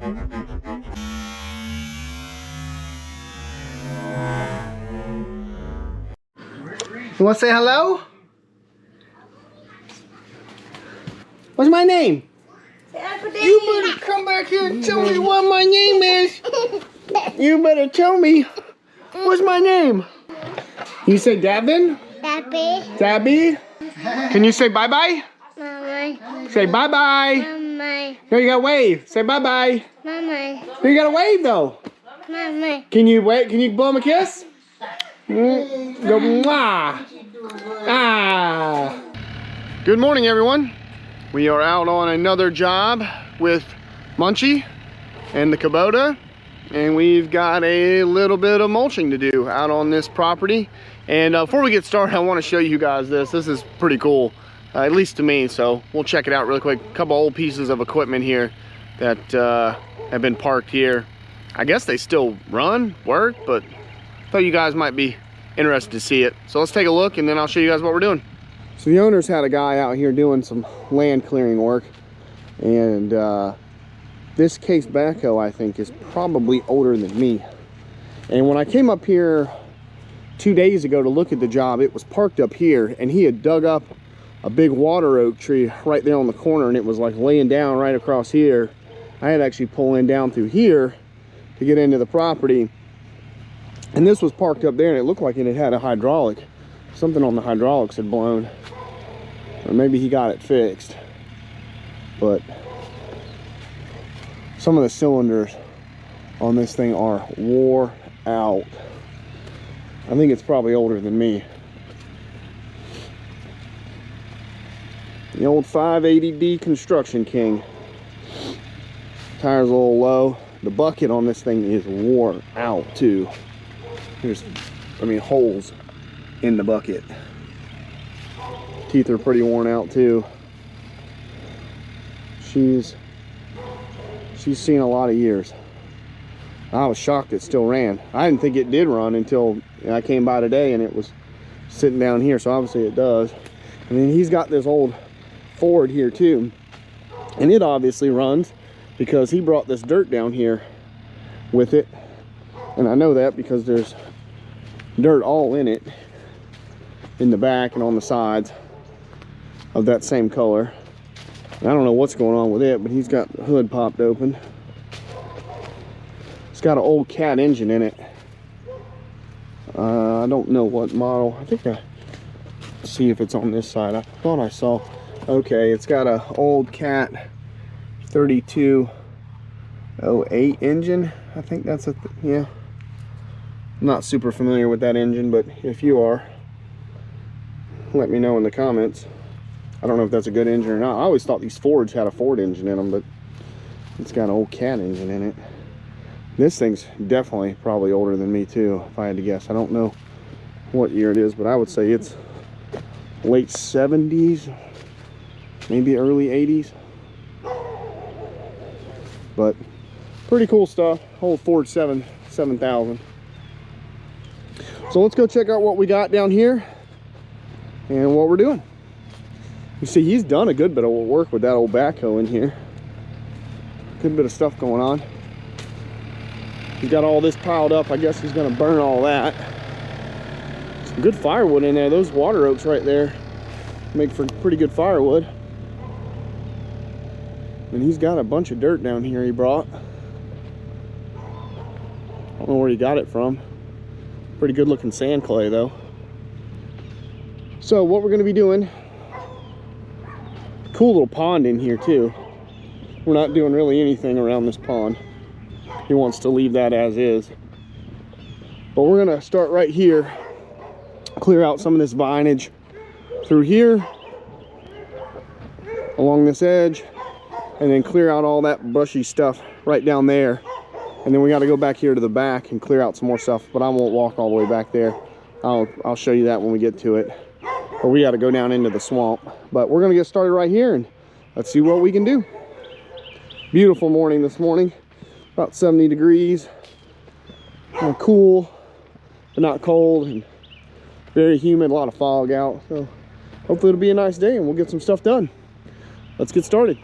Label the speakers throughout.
Speaker 1: You want to say hello? What's my name? You better come back here and tell me what my name is. You better tell me. What's my name? You say Davin?
Speaker 2: Dabby.
Speaker 1: Dabby? Can you say bye-bye?
Speaker 2: Mama.
Speaker 1: Say bye-bye.
Speaker 2: Mama.
Speaker 1: No, you gotta wave. Say bye-bye.
Speaker 2: Mama.
Speaker 1: No, you gotta wave though.
Speaker 2: Mama.
Speaker 1: Can you wait? Can you blow him a kiss? Go mwah. Ah. Good morning, everyone. We are out on another job with Munchie and the Kubota, and we've got a little bit of mulching to do out on this property. And before we get started, I want to show you guys this. This is pretty cool, at least to me, so we'll check it out real quick. A couple old pieces of equipment here that have been parked here. I guess they still run, work, but I thought you guys might be interested to see it. So let's take a look and then I'll show you guys what we're doing. So the owners had a guy out here doing some land clearing work, and this Case backhoe, I think, is probably older than me. And when I came up here 2 days ago to look at the job, it was parked up here, and he had dug up a big water oak tree right there on the corner, and it was like laying down right across here. I had actually pulled in down through here to get into the property, and this was parked up there, and it looked like it had a hydraulic. Something on the hydraulics had blown, or maybe he got it fixed. But some of the cylinders on this thing are wore out. I think it's probably older than me. The old 580D Construction King. Tires a little low. The bucket on this thing is worn out too. There's, holes in the bucket. Teeth are pretty worn out too. She's seen a lot of years. I was shocked it still ran. I didn't think it did run until I came by today and it was sitting down here, so obviously it does. And then he's got this old Ford here too, and it obviously runs because he brought this dirt down here with it, and I know that because there's dirt all in it, in the back and on the sides of that same color. And I don't know what's going on with it, but he's got the hood popped open. It's got an old cat engine in it. I don't know what model. I think let's see if it's on this side. I thought I saw. Okay, it's got an old cat 3208 engine. I think that's yeah. I'm not super familiar with that engine, but if you are, let me know in the comments. I don't know if that's a good engine or not. I always thought these Fords had a Ford engine in them, but it's got an old cat engine in it. This thing's definitely probably older than me too, if I had to guess. I don't know what year it is, but I would say it's late 70s, maybe early 80s. But pretty cool stuff. Old Ford 7000. So let's go check out what we got down here and what we're doing. You see, he's done a good bit of work with that old backhoe in here. Good bit of stuff going on. He's got all this piled up. I guess he's gonna burn all that. Some good firewood in there. Those water oaks right there make for pretty good firewood. And he's got a bunch of dirt down here he brought. I don't know where he got it from. Pretty good looking sand clay though. So what we're gonna be doing, cool little pond in here too. We're not doing really anything around this pond. He wants to leave that as is. But we're gonna start right here, clear out some of this vinage through here, along this edge, and then clear out all that brushy stuff right down there. And then we got to go back here to the back and clear out some more stuff, but I won't walk all the way back there. I'll show you that when we get to it. Or we got to go down into the swamp. But we're gonna get started right here and let's see what we can do. Beautiful morning this morning, about 70 degrees, cool but not cold, and very humid, a lot of fog out. So hopefully it'll be a nice day and we'll get some stuff done. Let's get started.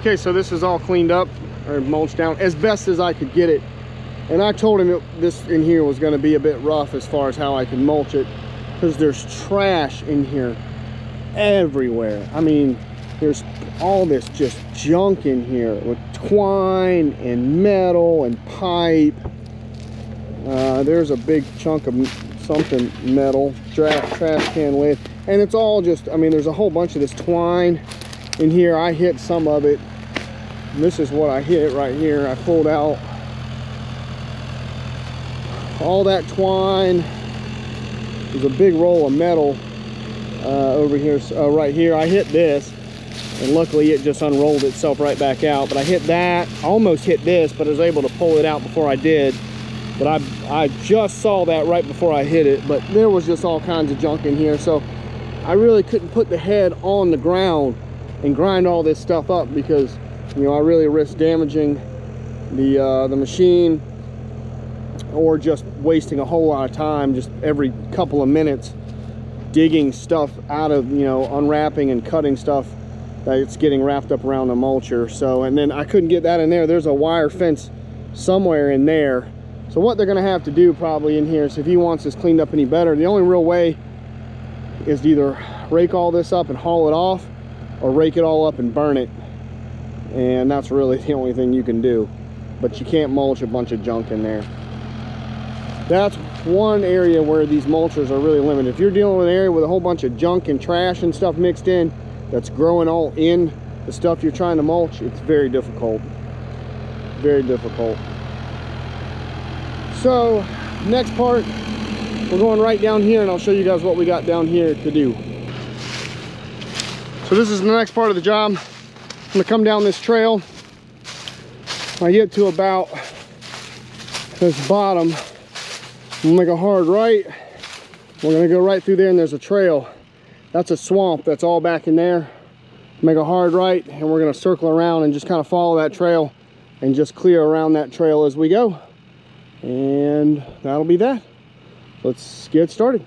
Speaker 1: Okay, so this is all cleaned up or mulched down as best as I could get it. And I told him this in here was going to be a bit rough as far as how I can mulch it, because there's trash in here everywhere. I mean, there's all this just junk in here with twine and metal and pipe. There's a big chunk of something metal, trash can lid, and it's all just, I mean, there's a whole bunch of this twine in here. I hit some of it. And this is what I hit right here. I pulled out all that twine. There's a big roll of metal over here, right here. I hit this, and luckily it just unrolled itself right back out. But I hit that, I almost hit this, but I was able to pull it out before I did. But I just saw that right before I hit it. But there was just all kinds of junk in here, so I really couldn't put the head on the ground and grind all this stuff up, because, you know, I really risked damaging the machine, or just wasting a whole lot of time just every couple of minutes digging stuff out of, you know, unwrapping and cutting stuff that's getting wrapped up around the mulcher. So, and then I couldn't get that in there. There's a wire fence somewhere in there. So what they're gonna have to do probably in here is, if he wants this cleaned up any better, the only real way is to either rake all this up and haul it off, or rake it all up and burn it. And that's really the only thing you can do. But you can't mulch a bunch of junk in there. That's one area where these mulchers are really limited. If you're dealing with an area with a whole bunch of junk and trash and stuff mixed in, that's growing all in the stuff you're trying to mulch, it's very difficult. Very difficult. So, next part, we're going right down here, and I'll show you guys what we got down here to do. So this is the next part of the job. I'm gonna come down this trail. When I get to about this bottom, I'm gonna make a hard right. We're gonna go right through there, and there's a trail. That's a swamp that's all back in there. Make a hard right, and we're gonna circle around and just kind of follow that trail and just clear around that trail as we go. And that'll be that. Let's get started.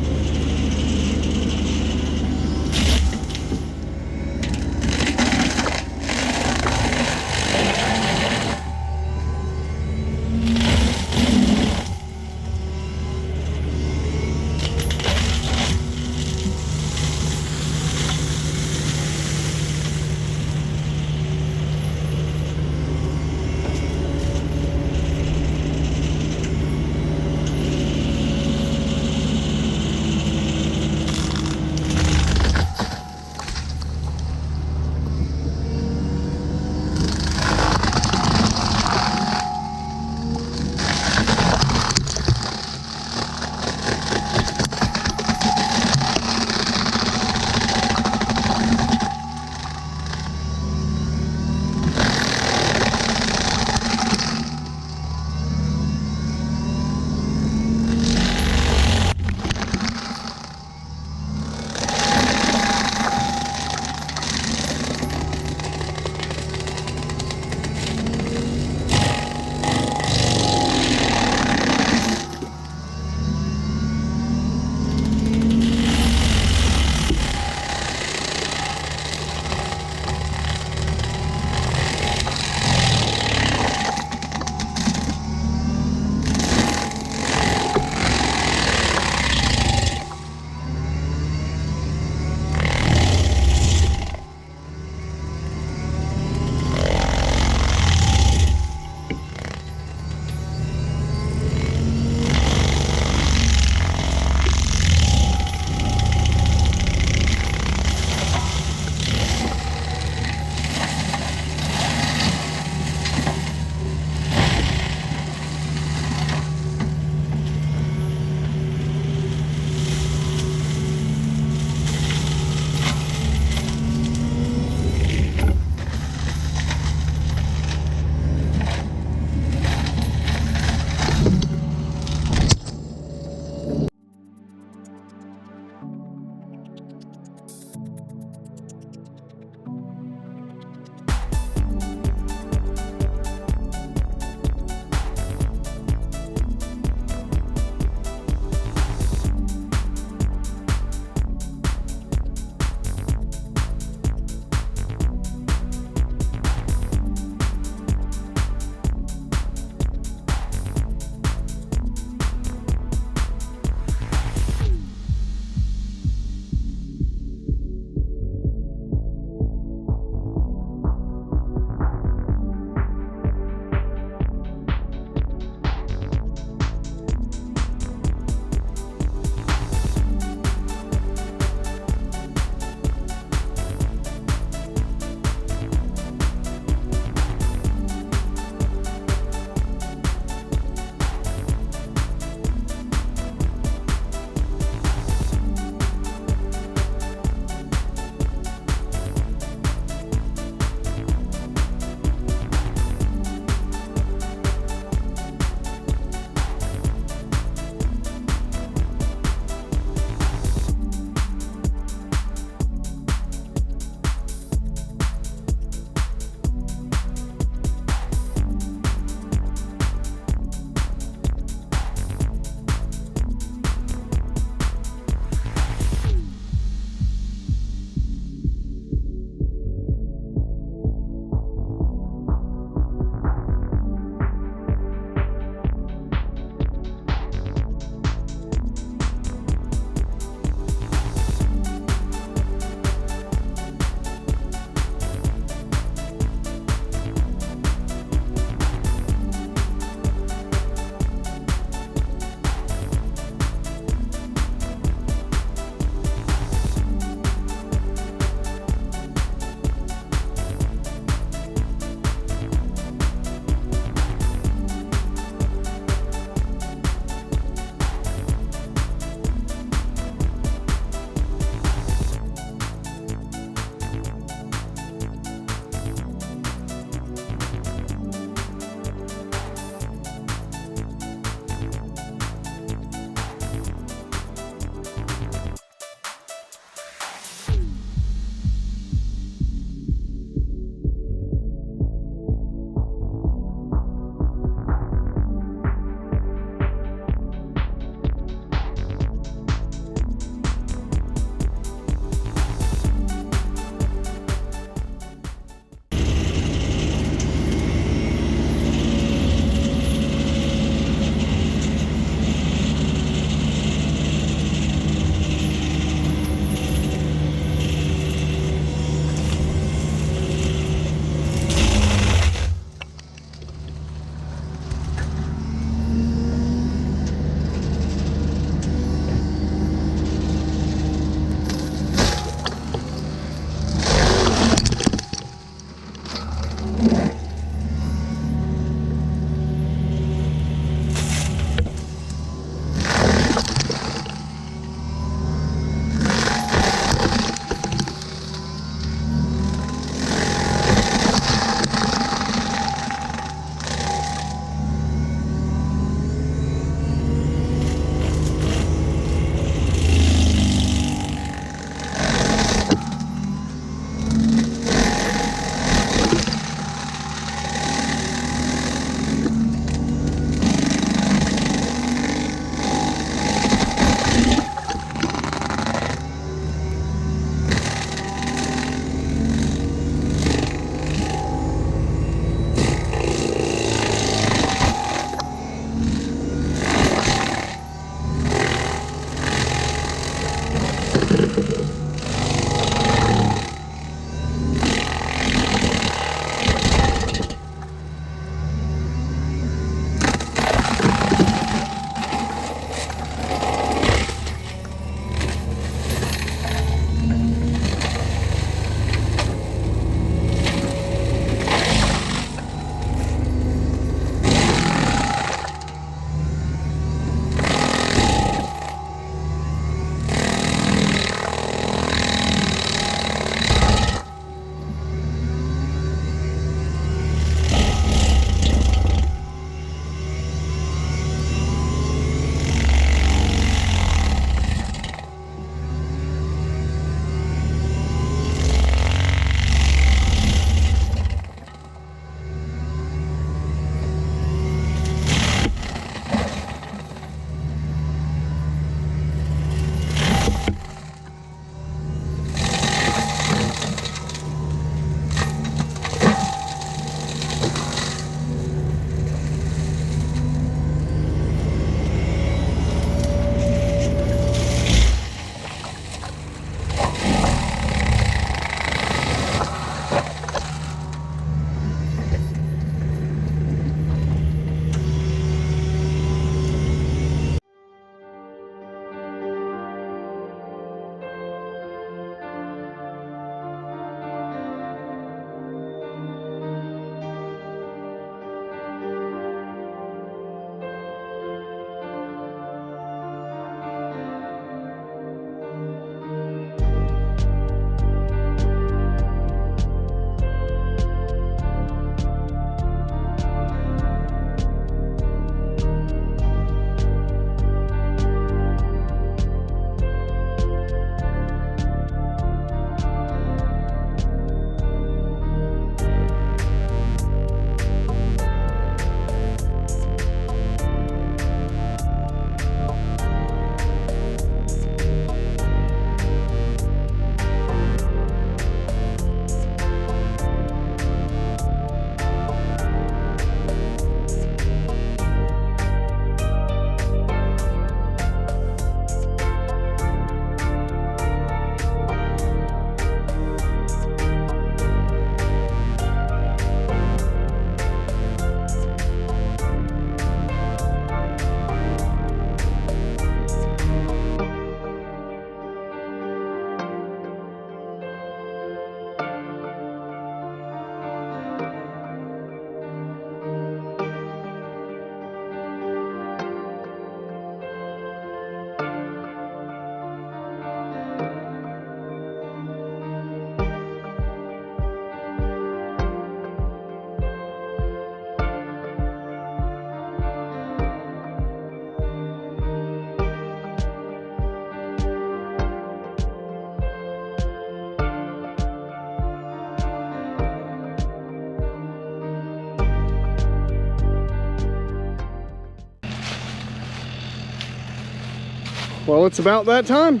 Speaker 1: Well, it's about that time.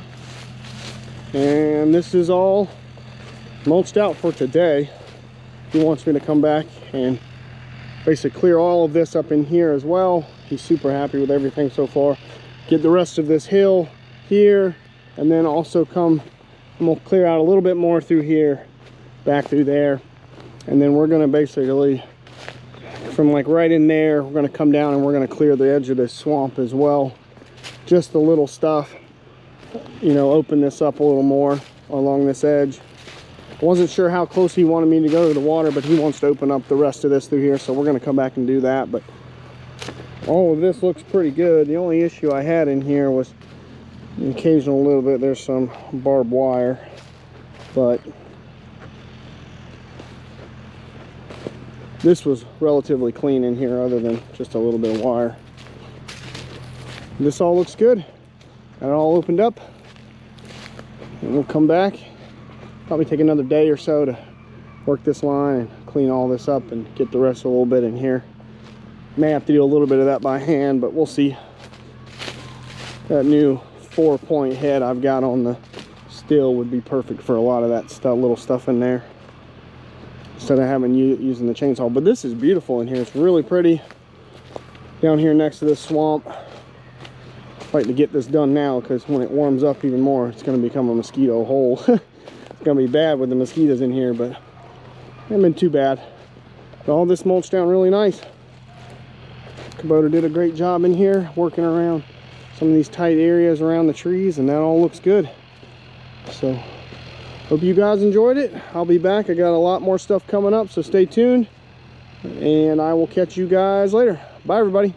Speaker 1: And this is all mulched out for today. He wants me to come back and basically clear all of this up in here as well. He's super happy with everything so far. Get the rest of this hill here, and then also come and we'll clear out a little bit more through here, back through there. And then we're gonna basically, from like right in there, we're gonna come down and we're gonna clear the edge of this swamp as well. Just the little stuff, you know, open this up a little more along this edge. I wasn't sure how close he wanted me to go to the water, but he wants to open up the rest of this through here, so we're gonna come back and do that. But all of this looks pretty good. The only issue I had in here was the occasional little bit, there's some barbed wire, but this was relatively clean in here other than just a little bit of wire. This all looks good. Got it all opened up. And we'll come back. Probably take another day or so to work this line and clean all this up and get the rest a little bit in here. May have to do a little bit of that by hand, but we'll see. That new 4-point head I've got on the still would be perfect for a lot of that stuff, little stuff in there, instead of having using the chainsaw. But this is beautiful in here. It's really pretty down here next to this swamp. Fighting to get this done now, because when it warms up even more, it's going to become a mosquito hole. It's going to be bad with the mosquitoes in here, but it hasn't been too bad. But all this mulched down really nice. Kubota did a great job in here working around some of these tight areas around the trees, and that all looks good. So hope you guys enjoyed it. I'll be back. I got a lot more stuff coming up, so stay tuned, and I will catch you guys later. Bye everybody.